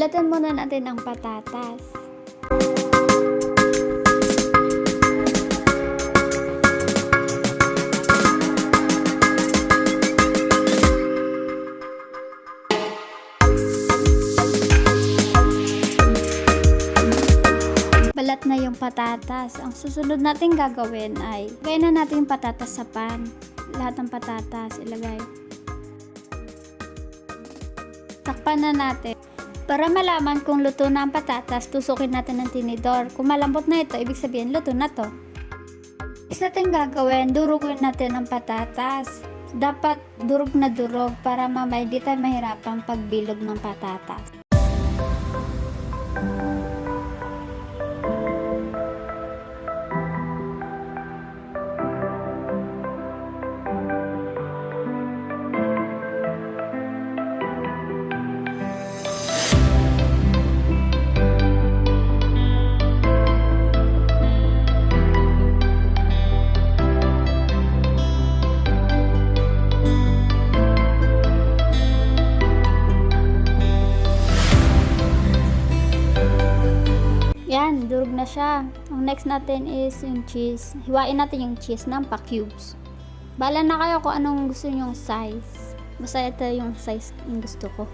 Balatan muna natin ang patatas. Balat na yung patatas. Ang susunod natin gagawin ay ilagay na natin yung patatas sa pan. Lahat ng patatas ilagay. Takpan na natin. Para malaman kung luto na ang patatas, tusukin natin ng tinidor. Kung malambot na ito, ibig sabihin luto na to. Isa natin gagawin, durugin natin ang patatas. Dapat durog na durog para mamaya di tayo mahirapang pagbilog ng patatas. Yan, durog na siya. Ang next natin is yung cheese. Hiwain natin yung cheese ng pa-cubes. Bala na kayo kung anong gusto nyong size. Basta ito yung size yung gusto ko.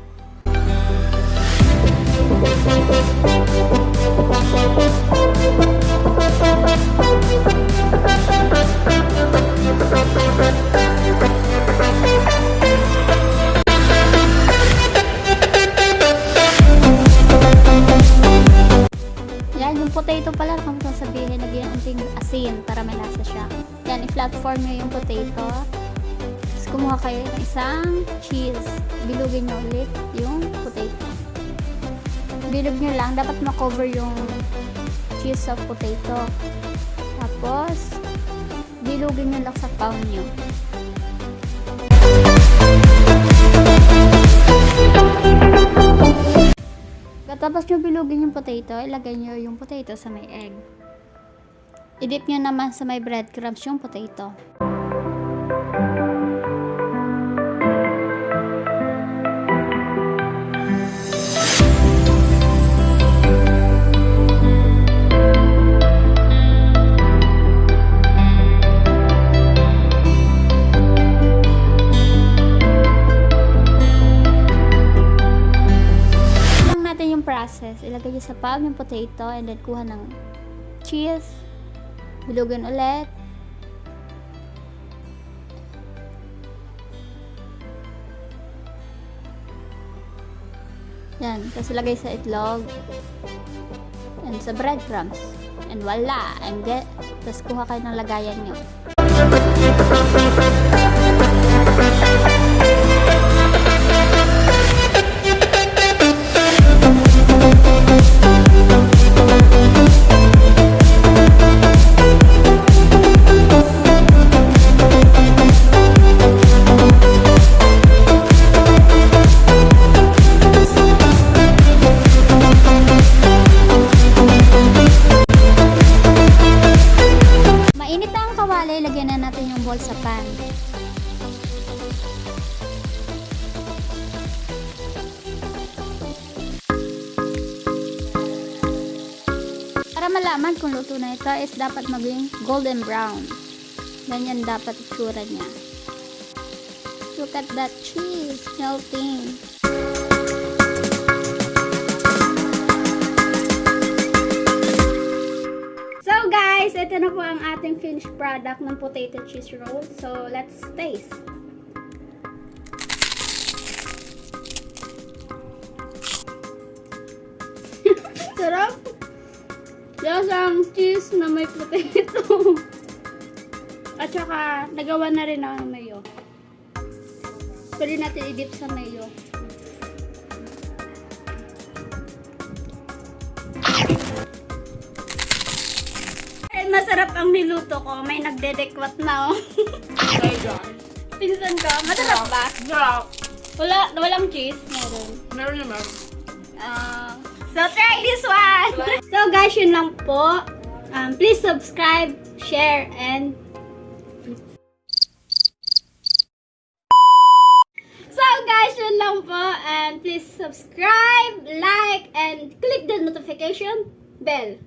Yung potato pala, kung sabihin, lagyan natin asin para may lasa siya. Yan, i-flatform nyo yung potato. Tapos kumuha kayo ng isang cheese. Bilugin nyo ulit yung potato. Bilog nyo lang, dapat makover yung cheese sa potato. Tapos, bilugin nyo lang sa pound nyo. Tapos nyo bilugin yung potato, ilagay nyo yung potato sa may egg. I-dip nyo naman sa may breadcrumbs yung potato. Process. Ilagay nyo sa palm yung potato and then kuha ng cheese. Bilugan ulit. Yan. Tapos ilagay sa itlog and sa breadcrumbs. And voila! And get. Tapos kuha kayo ng lagayan nyo. Lagyan na natin yung ball sa pan. Para malaman kung luto na ito is dapat maging golden brown. Ganyan dapat itsura niya. Look at that cheese melting. So guys, ito na po ang ating finished product ng potato cheese roll. So let's taste. Sarap. Lasang cheese na may potato. At saka nagawa na rin ang mayo. Pwede natin i-dip sa mayo. Masarap ang niluto ko. May nagdedekwat na, oh. Pinsan ko. Masarap ba? Walang cheese? Meron. Meron naman. So, try this one! So, guys, yun lang po. Please subscribe, share, and... So, guys, yun yun lang po. And please subscribe, like, and click the notification bell.